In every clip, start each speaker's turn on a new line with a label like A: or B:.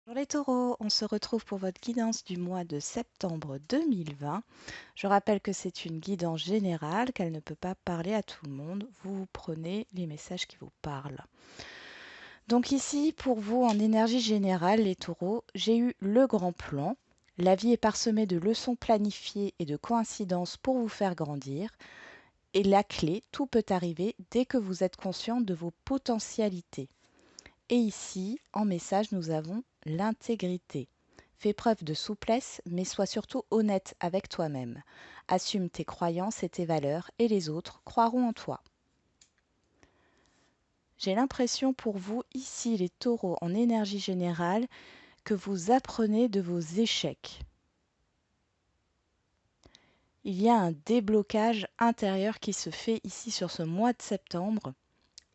A: Bonjour les taureaux, on se retrouve pour votre guidance du mois de septembre 2020. Je rappelle que c'est une guidance générale, qu'elle ne peut pas parler à tout le monde. Vous prenez les messages qui vous parlent. Donc ici, pour vous, en énergie générale, les taureaux, j'ai eu le grand plan. La vie est parsemée de leçons planifiées et de coïncidences pour vous faire grandir. Et la clé, tout peut arriver dès que vous êtes conscient de vos potentialités. Et ici, en message, nous avons l'intégrité. Fais preuve de souplesse, mais sois surtout honnête avec toi-même. Assume tes croyances et tes valeurs, et les autres croiront en toi. J'ai l'impression pour vous, ici les taureaux en énergie générale, que vous apprenez de vos échecs. Il y a un déblocage intérieur qui se fait ici sur ce mois de septembre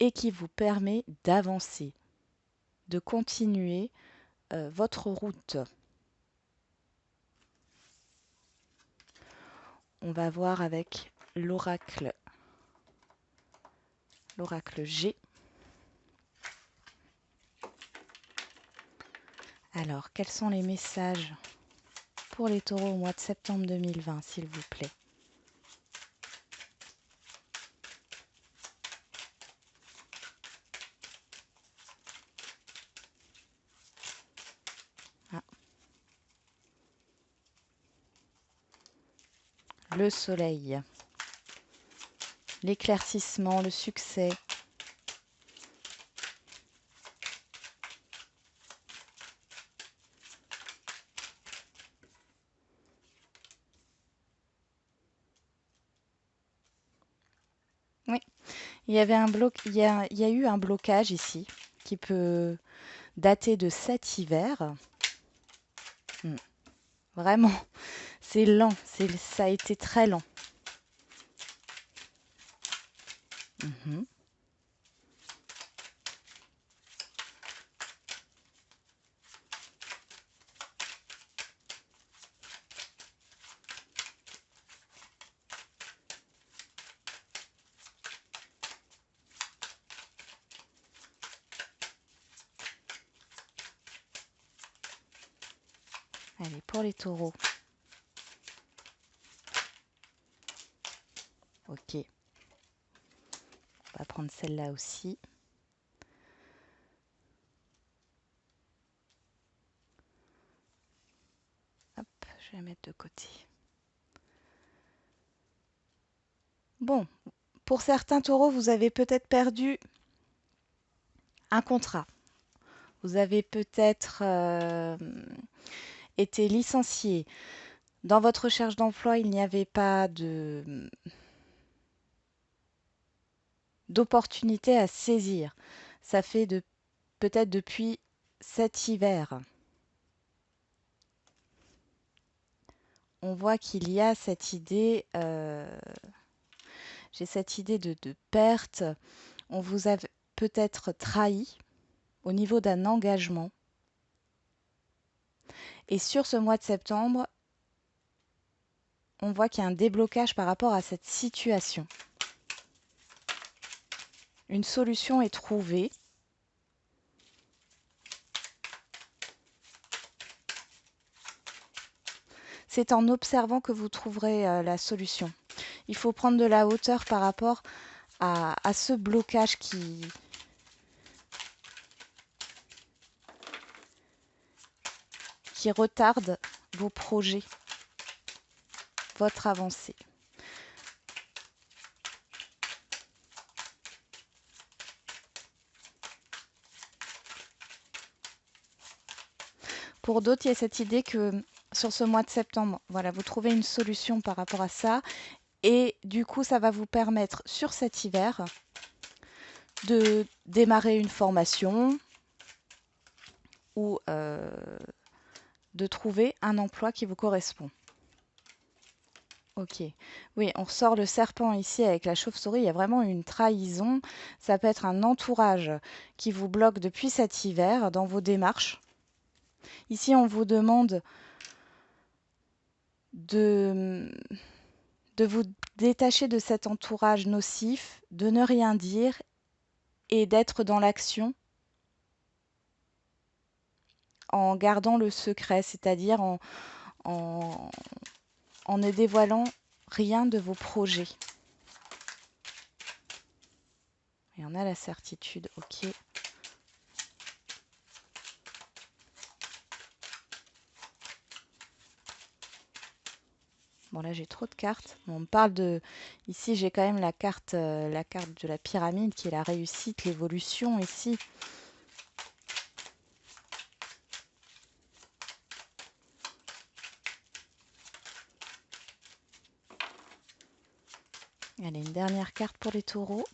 A: et qui vous permet d'avancer, de continuer votre route. On va voir avec l'oracle G. Alors, quels sont les messages pour les taureaux au mois de septembre 2020, s'il vous plaît? Ah, le soleil, l'éclaircissement, le succès. Oui, il y avait il y a eu un blocage ici qui peut dater de cet hiver. Vraiment, c'est lent, ça a été très lent. Mhm. Allez, pour les taureaux. Ok, on va prendre celle-là aussi. Hop, je vais la mettre de côté. Bon, pour certains taureaux, vous avez peut-être perdu un contrat. Vous avez peut-être été licencié. Dans votre recherche d'emploi, il n'y avait pas d'opportunité à saisir. Ça fait peut-être depuis cet hiver. On voit qu'il y a cette idée, j'ai cette idée de perte. On vous a peut-être trahi au niveau d'un engagement. Et sur ce mois de septembre, on voit qu'il y a un déblocage par rapport à cette situation. Une solution est trouvée. C'est en observant que vous trouverez la solution. Il faut prendre de la hauteur par rapport à ce blocage qui retarde vos projets, votre avancée. Pour d'autres, il y a cette idée que sur ce mois de septembre, voilà, vous trouvez une solution par rapport à ça. Et du coup, ça va vous permettre sur cet hiver de démarrer une formation ou de trouver un emploi qui vous correspond. Ok. Oui, on ressort le serpent ici avec la chauve-souris. Il y a vraiment une trahison. Ça peut être un entourage qui vous bloque depuis cet hiver dans vos démarches. Ici, on vous demande de, de vous détacher de cet entourage nocif, de ne rien dire et d'être dans l'action en gardant le secret, c'est-à-dire en, en ne dévoilant rien de vos projets. Et on a la certitude, ok. Bon, là, j'ai trop de cartes. Bon, on me parle de... Ici, j'ai quand même la carte de la pyramide qui est la réussite, l'évolution ici. Allez, une dernière carte pour les taureaux.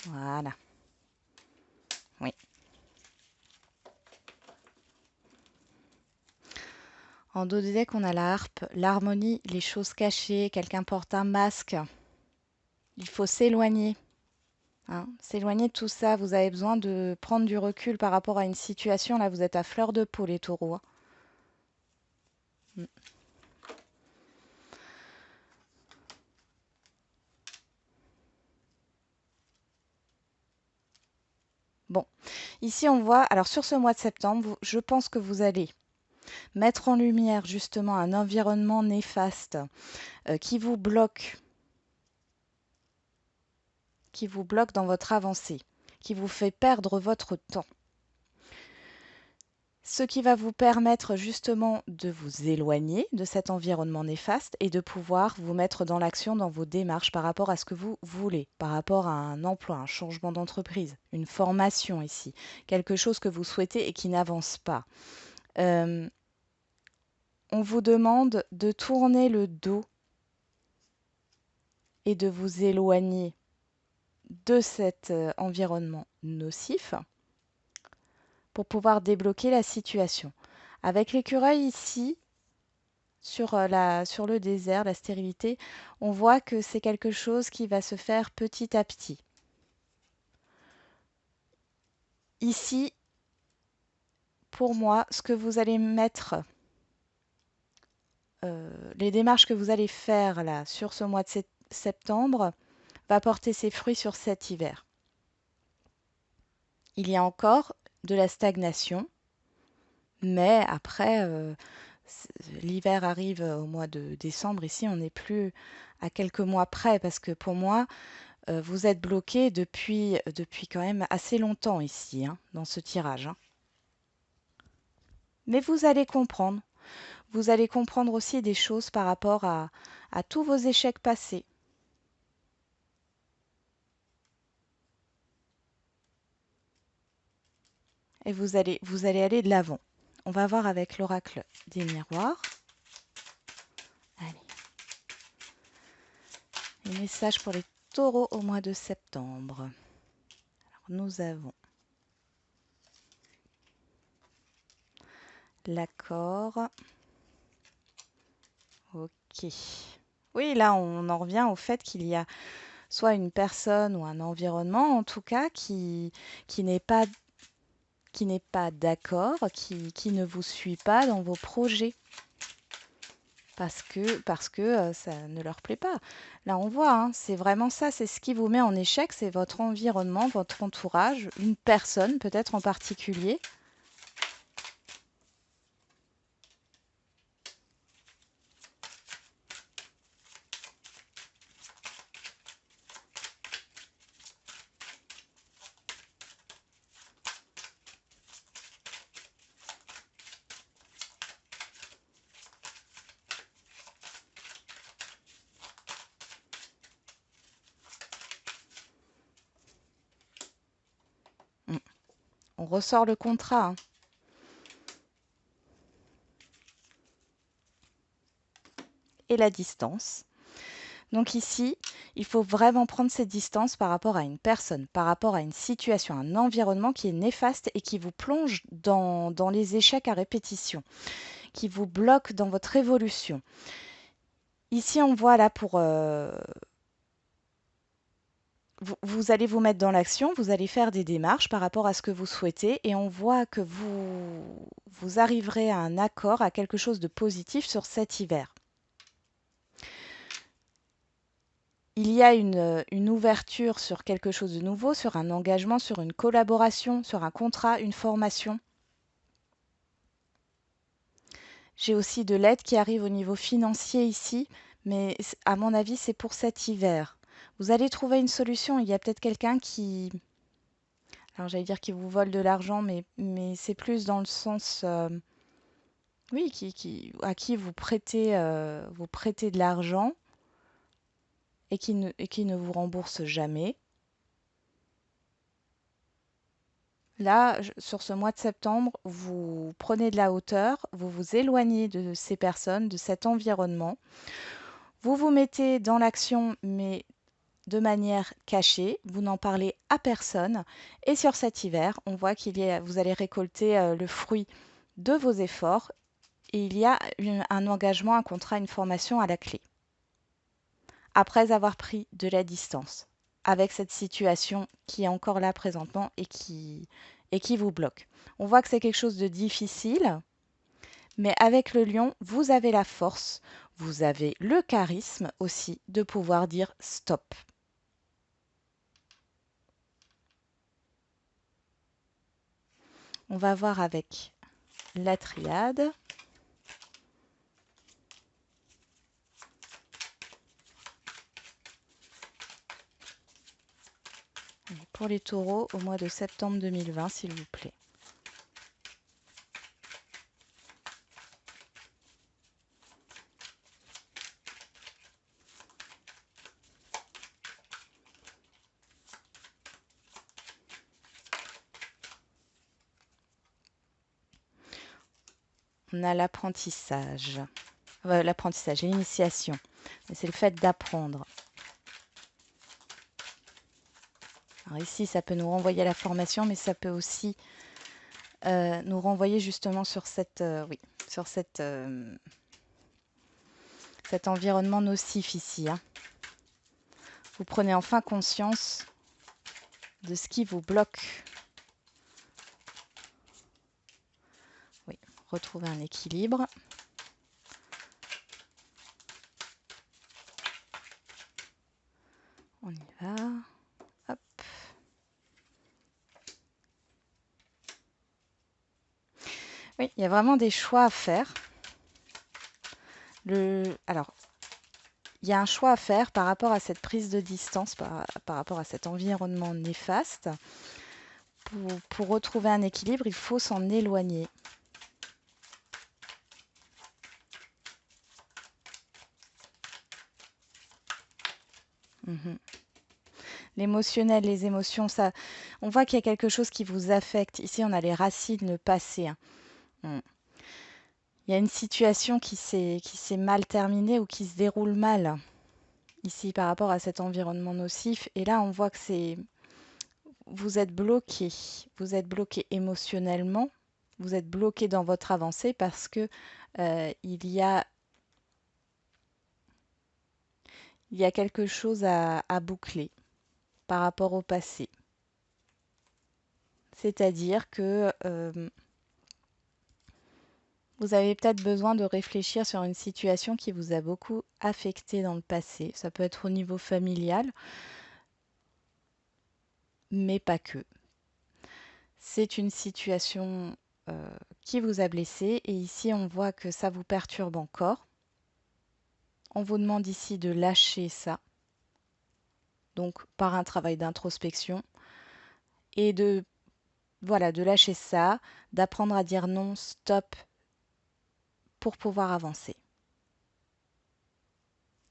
A: Voilà. Oui. En dos de deck, on a la harpe, l'harmonie, les choses cachées, quelqu'un porte un masque. Il faut s'éloigner. Hein, s'éloigner de tout ça. Vous avez besoin de prendre du recul par rapport à une situation. Là, vous êtes à fleur de peau, les taureaux. Hein. Mm. Bon, ici on voit, alors sur ce mois de septembre, je pense que vous allez mettre en lumière justement un environnement néfaste qui vous bloque dans votre avancée, qui vous fait perdre votre temps. Ce qui va vous permettre justement de vous éloigner de cet environnement néfaste et de pouvoir vous mettre dans l'action dans vos démarches par rapport à ce que vous voulez, par rapport à un emploi, un changement d'entreprise, une formation ici, quelque chose que vous souhaitez et qui n'avance pas. On vous demande de tourner le dos et de vous éloigner de cet environnement nocif pour pouvoir débloquer la situation. Avec l'écureuil ici, sur le désert, la stérilité, on voit que c'est quelque chose qui va se faire petit à petit. Ici, pour moi, ce que vous allez mettre, les démarches que vous allez faire là sur ce mois de septembre, va porter ses fruits sur cet hiver. Il y a encore de la stagnation, mais après, l'hiver arrive au mois de décembre. Ici, on n'est plus à quelques mois près parce que pour moi, vous êtes bloqué depuis quand même assez longtemps ici, hein, dans ce tirage. Hein. Mais vous allez comprendre. Vous allez comprendre aussi des choses par rapport à tous vos échecs passés. Et vous allez aller de l'avant. On va voir avec l'oracle des miroirs. Allez. Les messages pour les taureaux au mois de septembre. Alors, nous avons l'accord. Ok. Oui, là, on en revient au fait qu'il y a soit une personne ou un environnement, en tout cas, qui n'est pas, qui n'est pas d'accord, qui ne vous suit pas dans vos projets. Parce que ça ne leur plaît pas. Là, on voit, hein, c'est vraiment ça, c'est ce qui vous met en échec, c'est votre environnement, votre entourage, une personne peut-être en particulier. On ressort le contrat. Hein. Et la distance. Donc ici, il faut vraiment prendre ces distances par rapport à une personne, par rapport à une situation, un environnement qui est néfaste et qui vous plonge dans les échecs à répétition, qui vous bloque dans votre évolution. Ici, on voit là vous allez vous mettre dans l'action, vous allez faire des démarches par rapport à ce que vous souhaitez et on voit que vous arriverez à un accord, à quelque chose de positif sur cet hiver. Il y a une ouverture sur quelque chose de nouveau, sur un engagement, sur une collaboration, sur un contrat, une formation. J'ai aussi de l'aide qui arrive au niveau financier ici, mais à mon avis, c'est pour cet hiver. Vous allez trouver une solution. Il y a peut-être quelqu'un qui, alors j'allais dire qui vous vole de l'argent, mais c'est plus dans le sens, oui, à qui vous prêtez de l'argent et qui ne vous rembourse jamais. Là, sur ce mois de septembre, vous prenez de la hauteur, vous vous éloignez de ces personnes, de cet environnement. Vous vous mettez dans l'action, mais de manière cachée. Vous n'en parlez à personne. Et sur cet hiver, on voit vous allez récolter le fruit de vos efforts. Et il y a un engagement, un contrat, une formation à la clé. Après avoir pris de la distance avec cette situation qui est encore là présentement et qui vous bloque. On voit que c'est quelque chose de difficile, mais avec le lion, vous avez la force, vous avez le charisme aussi de pouvoir dire stop. On va voir avec la triade. Pour les taureaux, au mois de septembre 2020, s'il vous plaît. On a l'apprentissage. L'apprentissage, l'initiation. C'est le fait d'apprendre. Alors ici, ça peut nous renvoyer à la formation, mais ça peut aussi nous renvoyer justement sur cet environnement nocif ici. Hein. Vous prenez enfin conscience de ce qui vous bloque. Oui, retrouver un équilibre. On y va. Hop. Oui, il y a vraiment des choix à faire. Alors, il y a un choix à faire par rapport à cette prise de distance, par rapport à cet environnement néfaste. Pour retrouver un équilibre, il faut s'en éloigner. L'émotionnel, les émotions, ça, on voit qu'il y a quelque chose qui vous affecte. Ici, on a les racines, le passé. Hein. Il y a une situation qui s'est mal terminée ou qui se déroule mal ici par rapport à cet environnement nocif. Et là, on voit que vous êtes bloqué. Vous êtes bloqué émotionnellement. Vous êtes bloqué dans votre avancée parce que il y a quelque chose à boucler par rapport au passé. C'est-à-dire que vous avez peut-être besoin de réfléchir sur une situation qui vous a beaucoup affecté dans le passé. Ça peut être au niveau familial, mais pas que. C'est une situation qui vous a blessé et ici on voit que ça vous perturbe encore. On vous demande ici de lâcher ça, donc par un travail d'introspection et de lâcher ça, d'apprendre à dire non, stop pour pouvoir avancer.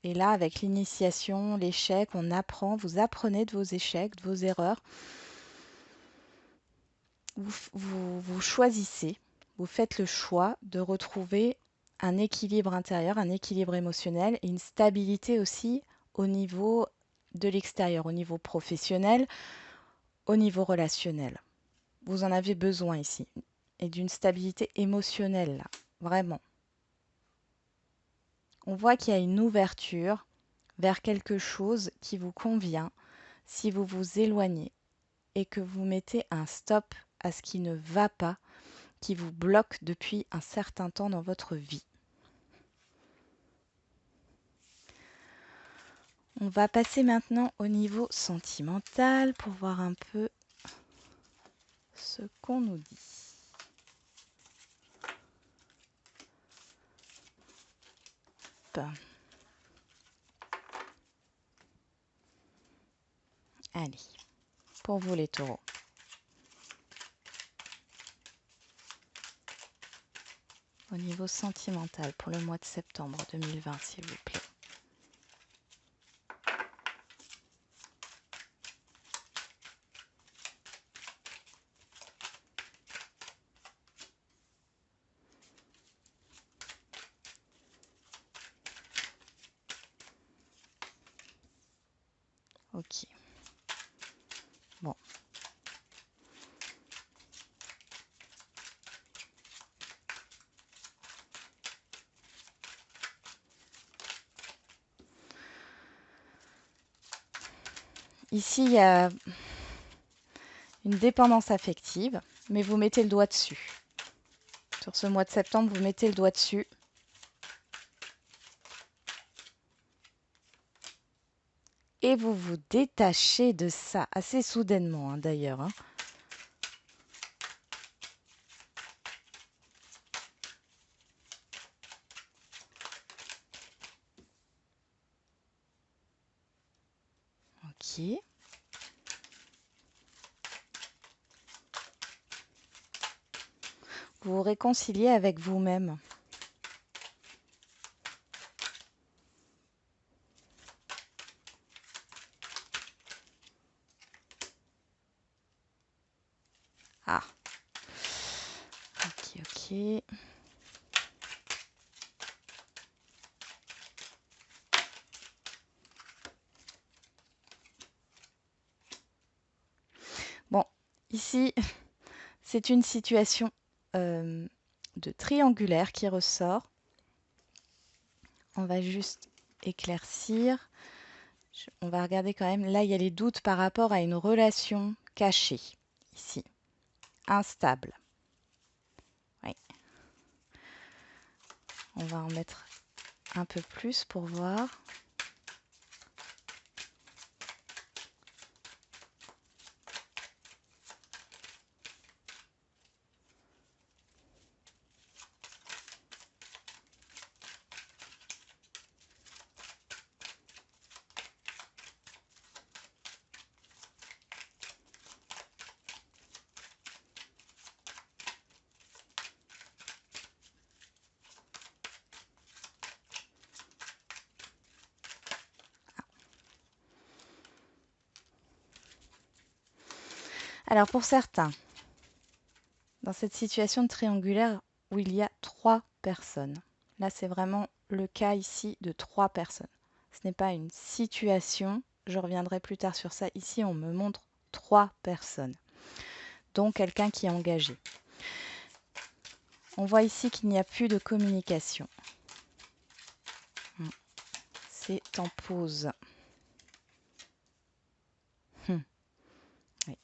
A: Et là, avec l'initiation, l'échec, on apprend, vous apprenez de vos échecs, de vos erreurs. Vous choisissez, vous faites le choix de retrouver un équilibre intérieur, un équilibre émotionnel et une stabilité aussi au niveau de l'extérieur, au niveau professionnel, au niveau relationnel. Vous en avez besoin ici et d'une stabilité émotionnelle, là, vraiment. On voit qu'il y a une ouverture vers quelque chose qui vous convient. si vous vous éloignez et que vous mettez un stop à ce qui ne va pas, qui vous bloque depuis un certain temps dans votre vie. On va passer maintenant au niveau sentimental pour voir un peu ce qu'on nous dit. Allez, pour vous les taureaux. Au niveau sentimental pour le mois de septembre 2020, s'il vous plaît. Ok. Bon. Ici, il y a une dépendance affective, mais vous mettez le doigt dessus. Sur ce mois de septembre, vous mettez le doigt dessus. Et vous vous détachez de ça assez soudainement, d'ailleurs. Ok. Vous vous réconciliez avec vous-même. Ah. Ok, ok. Bon, ici, c'est une situation de triangulaire qui ressort. On va juste éclaircir. On va regarder quand même. Là, il y a les doutes par rapport à une relation cachée. Ici. Instable. Oui. On va en mettre un peu plus pour voir. Alors pour certains, dans cette situation de triangulaire où il y a 3 personnes, là c'est vraiment le cas ici de 3 personnes. Ce n'est pas une situation, je reviendrai plus tard sur ça. Ici on me montre 3 personnes, dont quelqu'un qui est engagé. On voit ici qu'il n'y a plus de communication. C'est en pause. Oui.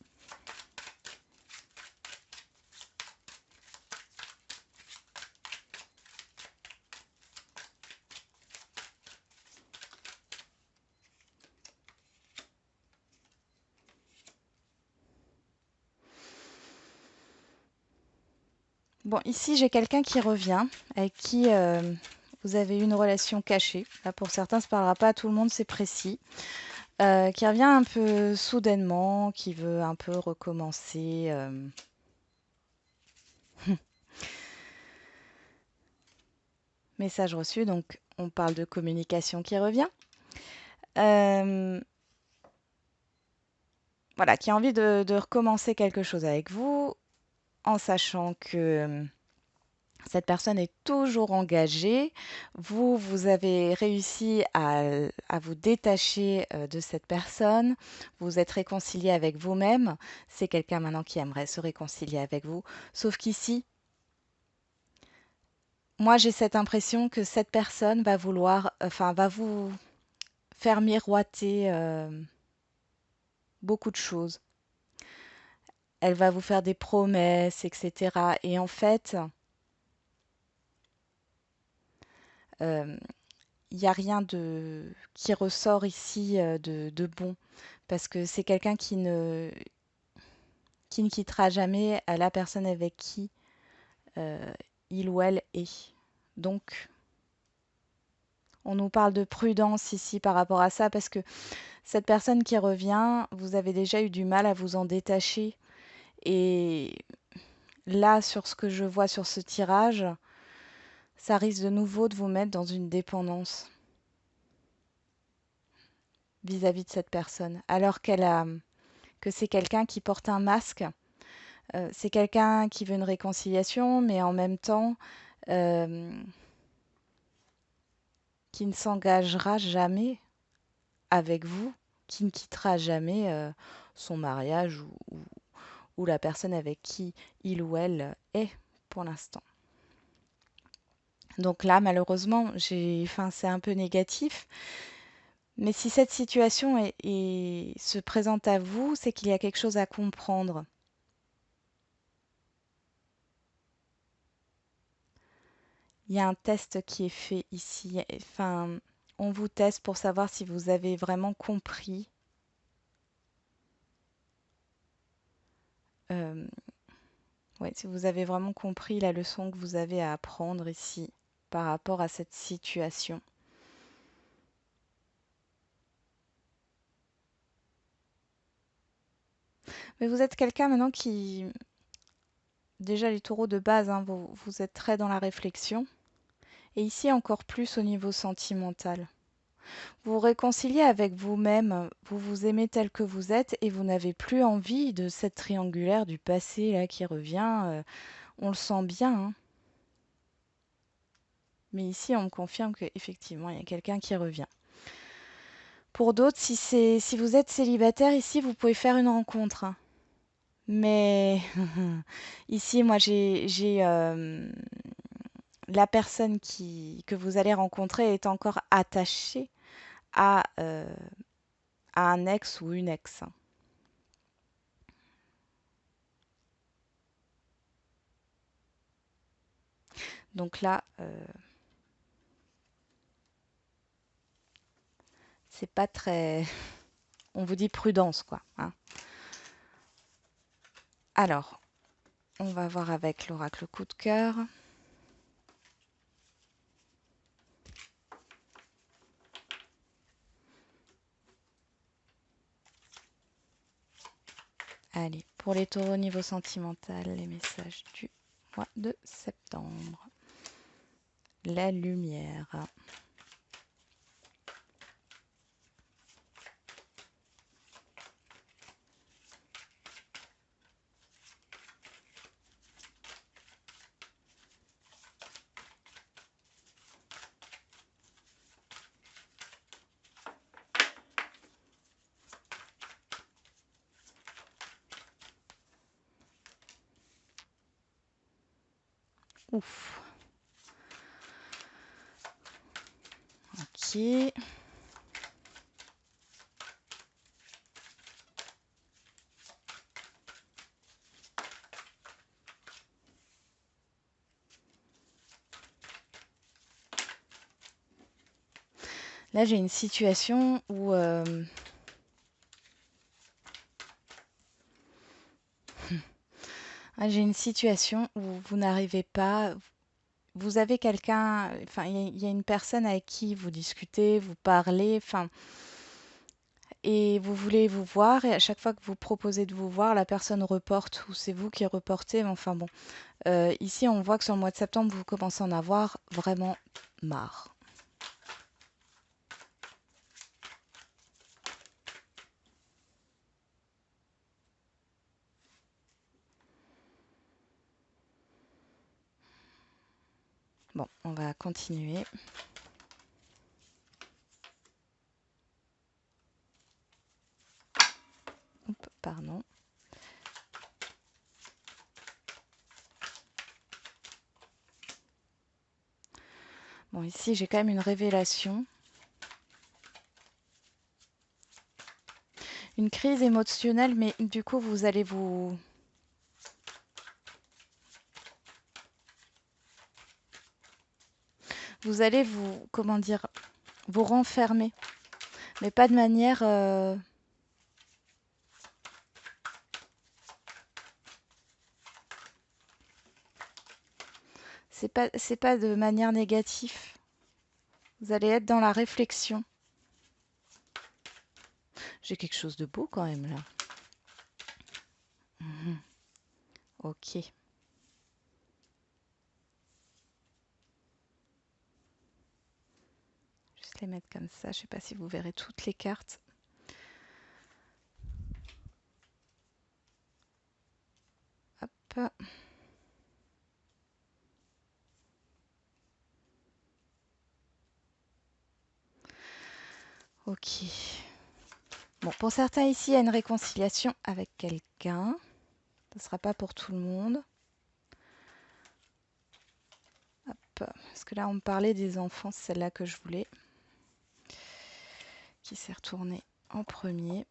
A: Bon, ici j'ai quelqu'un qui revient, avec qui vous avez une relation cachée. Là pour certains, ça ne parlera pas à tout le monde, c'est précis. Qui revient un peu soudainement, qui veut un peu recommencer. Message reçu, donc on parle de communication qui revient. Voilà, qui a envie de recommencer quelque chose avec vous, en sachant que cette personne est toujours engagée. Vous, vous avez réussi à vous détacher de cette personne. Vous vous êtes réconcilié avec vous-même. C'est quelqu'un maintenant qui aimerait se réconcilier avec vous. Sauf qu'ici, moi, j'ai cette impression que cette personne va vouloir, enfin, va vous faire miroiter beaucoup de choses. Elle va vous faire des promesses, etc. Et en fait, il n'y a rien qui ressort ici de bon. Parce que c'est quelqu'un qui ne quittera jamais la personne avec qui euh, il ou elle est. Donc, on nous parle de prudence ici par rapport à ça, parce que cette personne qui revient, vous avez déjà eu du mal à vous en détacher. Et là, sur ce que je vois sur ce tirage, ça risque de nouveau de vous mettre dans une dépendance vis-à-vis de cette personne, alors que c'est quelqu'un qui porte un masque. C'est quelqu'un qui veut une réconciliation, mais en même temps, euh, qui ne s'engagera jamais avec vous, qui ne quittera jamais son mariage ou la personne avec qui il ou elle est pour l'instant. Donc là, malheureusement, enfin, c'est un peu négatif. Mais si cette situation se présente à vous, c'est qu'il y a quelque chose à comprendre. Il y a un test qui est fait ici. Enfin, on vous teste pour savoir si vous avez vraiment compris euh, ouais, si vous avez vraiment compris la leçon que vous avez à apprendre ici par rapport à cette situation. Mais vous êtes quelqu'un maintenant qui, déjà les taureaux de base, hein, vous êtes très dans la réflexion. Et ici encore plus au niveau sentimental. Vous vous réconciliez avec vous-même, vous vous aimez tel que vous êtes et vous n'avez plus envie de cette triangulaire du passé là qui revient. On le sent bien, hein. Mais ici, on me confirme qu'effectivement, il y a quelqu'un qui revient. Pour d'autres, si vous êtes célibataire ici, vous pouvez faire une rencontre, hein. Mais ici, moi, j'ai la personne que vous allez rencontrer est encore attachée à un ex ou une ex, hein. Donc là, c'est pas très. On vous dit prudence, quoi, hein. Alors, on va voir avec l'oracle coup de cœur. Allez, pour les taureaux niveau sentimental, les messages du mois de septembre. La lumière. Ouf. Ok. Là, j'ai une situation où j'ai une situation où vous n'arrivez pas. Vous avez quelqu'un, enfin, il y a une personne avec qui vous discutez, vous parlez, enfin, et vous voulez vous voir, et à chaque fois que vous proposez de vous voir, la personne reporte, ou c'est vous qui reportez, mais enfin bon. Ici, on voit que sur le mois de septembre, vous commencez à en avoir vraiment marre. Bon, on va continuer. Oups, pardon. Bon, ici, j'ai quand même une révélation. Une crise émotionnelle, mais du coup, vous allez vous, comment dire, vous renfermer, mais pas de manière, c'est pas de manière négative. Vous allez être dans la réflexion. J'ai quelque chose de beau quand même là. Mhm. Ok. Juste les mettre comme ça. Je sais pas si vous verrez toutes les cartes. Hop. Ok. Bon, pour certains ici, il y a une réconciliation avec quelqu'un. Ce ne sera pas pour tout le monde. Hop. Parce que là, on me parlait des enfants, c'est celle-là que je voulais. Qui s'est retournée en premier.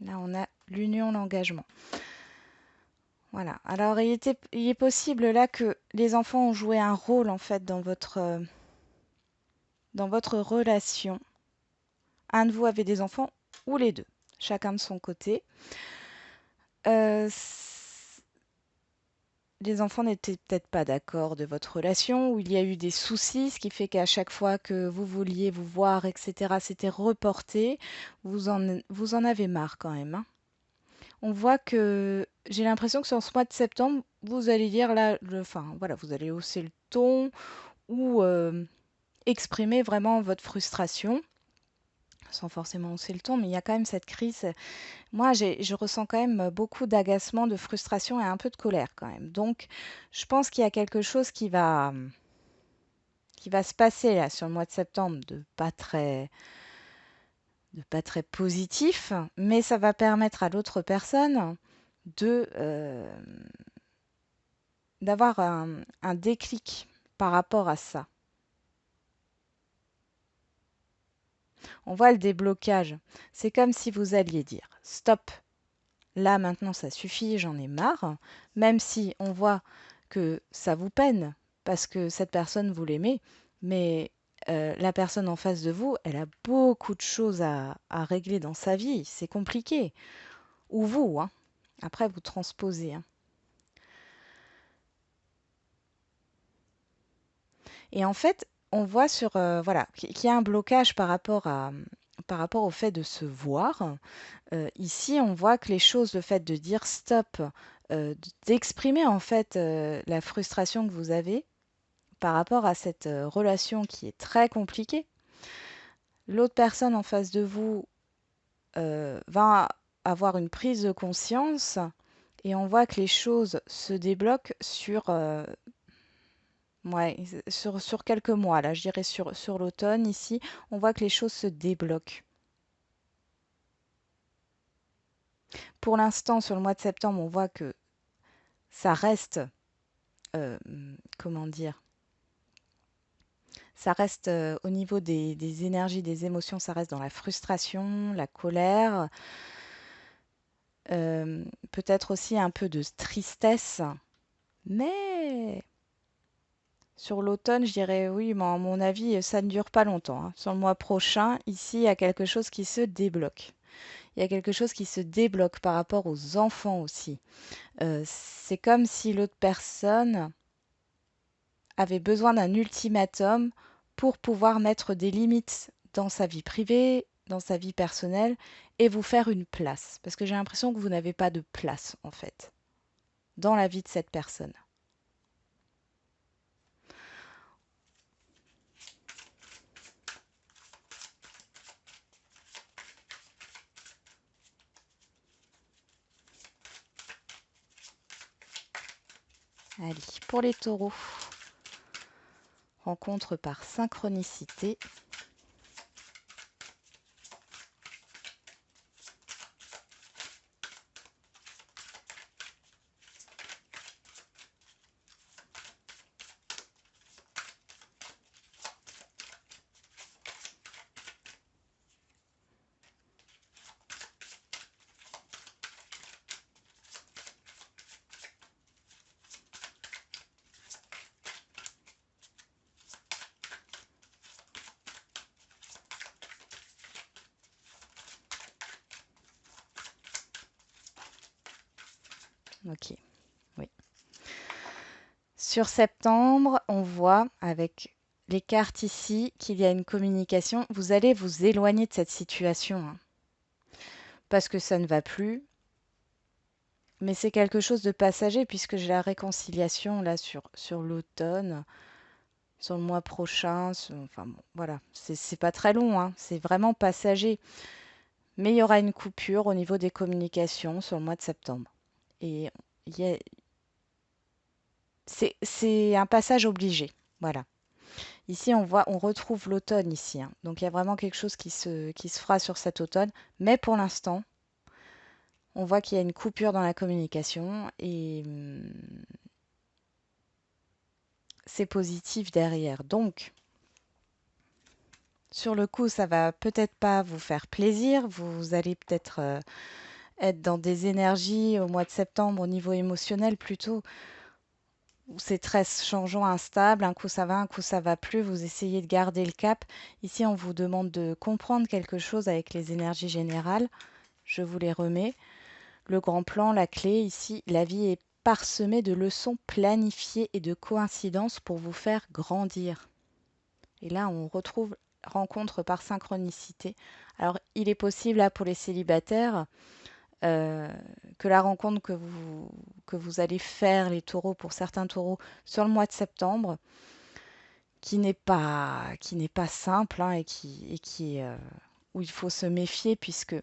A: Là, on a l'union, l'engagement. Voilà. Alors, il est possible là que les enfants ont joué un rôle en fait dans votre relation. Un de vous avait des enfants ou les deux, chacun de son côté. Euh, les enfants n'étaient peut-être pas d'accord de votre relation, ou il y a eu des soucis, ce qui fait qu'à chaque fois que vous vouliez vous voir, etc., c'était reporté. Vous en avez marre quand même, hein. On voit que j'ai l'impression que sur ce mois de septembre, vous allez dire là, enfin voilà, vous allez hausser le ton ou exprimer vraiment votre frustration, sans forcément hausser le ton, mais il y a quand même cette crise. Moi, je ressens quand même beaucoup d'agacement, de frustration et un peu de colère quand même. Donc, je pense qu'il y a quelque chose qui va se passer là sur le mois de septembre de pas très positif, mais ça va permettre à l'autre personne de d'avoir un déclic par rapport à ça. On voit le déblocage. C'est comme si vous alliez dire stop, là maintenant ça suffit, j'en ai marre, même si on voit que ça vous peine parce que cette personne vous l'aimez, mais la personne en face de vous, elle a beaucoup de choses à régler dans sa vie, c'est compliqué. Ou vous, hein. Après vous transposez, hein. Et en fait, on voit voilà, qu'il y a un blocage par rapport au fait de se voir. Ici, on voit que les choses, le fait de dire stop, d'exprimer en fait la frustration que vous avez par rapport à cette relation qui est très compliquée. L'autre personne en face de vous va avoir une prise de conscience et on voit que les choses se débloquent ouais, sur quelques mois. Là, je dirais sur l'automne ici, on voit que les choses se débloquent. Pour l'instant, sur le mois de septembre, on voit que ça reste, euh, comment dire, ça reste au niveau des énergies, des émotions, ça reste dans la frustration, la colère, peut-être aussi un peu de tristesse. Mais sur l'automne, je dirais oui, mais à mon avis, ça ne dure pas longtemps, hein. Sur le mois prochain, ici, il y a quelque chose qui se débloque. Il y a quelque chose qui se débloque par rapport aux enfants aussi. C'est comme si l'autre personne avait besoin d'un ultimatum pour pouvoir mettre des limites dans sa vie privée, dans sa vie personnelle et vous faire une place. Parce que j'ai l'impression que vous n'avez pas de place en fait dans la vie de cette personne. Allez, pour les taureaux, rencontre par synchronicité. Ok, oui. Sur septembre, on voit avec les cartes ici qu'il y a une communication. Vous allez vous éloigner de cette situation, hein, parce que ça ne va plus. Mais c'est quelque chose de passager puisque j'ai la réconciliation là sur l'automne, sur le mois prochain. Enfin bon, voilà, c'est pas très long, hein, c'est vraiment passager. Mais il y aura une coupure au niveau des communications sur le mois de septembre. Et il y a- c'est un passage obligé. Voilà. Ici, on retrouve l'automne ici, hein. Donc il y a vraiment quelque chose qui se fera sur cet automne. Mais pour l'instant, on voit qu'il y a une coupure dans la communication et c'est positif derrière. Donc, sur le coup, ça va peut-être pas vous faire plaisir. Vous allez peut-être être dans des énergies au mois de septembre au niveau émotionnel plutôt, où c'est très changeant, instable. Un coup ça va, un coup ça va plus. Vous essayez de garder le cap. Ici, on vous demande de comprendre quelque chose avec les énergies générales. Je vous les remets. Le grand plan, la clé, ici, la vie est parsemée de leçons planifiées et de coïncidences pour vous faire grandir. Et là, on retrouve rencontre par synchronicité. Alors, il est possible, là, pour les célibataires, euh, que la rencontre que vous allez faire, les taureaux, pour certains taureaux, sur le mois de septembre, qui n'est pas simple, hein, et qui est, où il faut se méfier, puisque,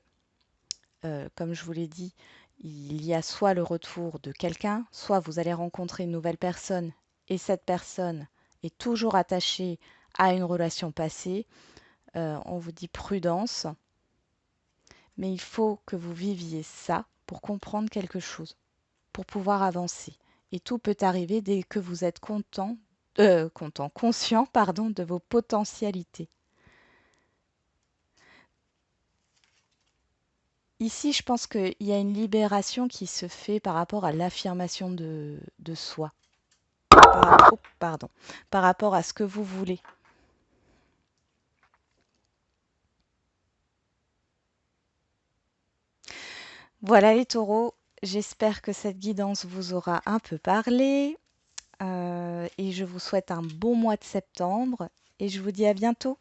A: comme je vous l'ai dit, il y a soit le retour de quelqu'un, soit vous allez rencontrer une nouvelle personne, et cette personne est toujours attachée à une relation passée. On vous dit prudence, mais il faut que vous viviez ça pour comprendre quelque chose, pour pouvoir avancer. Et tout peut arriver dès que vous êtes conscient, pardon, de vos potentialités. Ici, je pense qu'il y a une libération qui se fait par rapport à l'affirmation de soi, pardon, par rapport à ce que vous voulez. Voilà les taureaux, j'espère que cette guidance vous aura un peu parlé. Et je vous souhaite un bon mois de septembre et je vous dis à bientôt.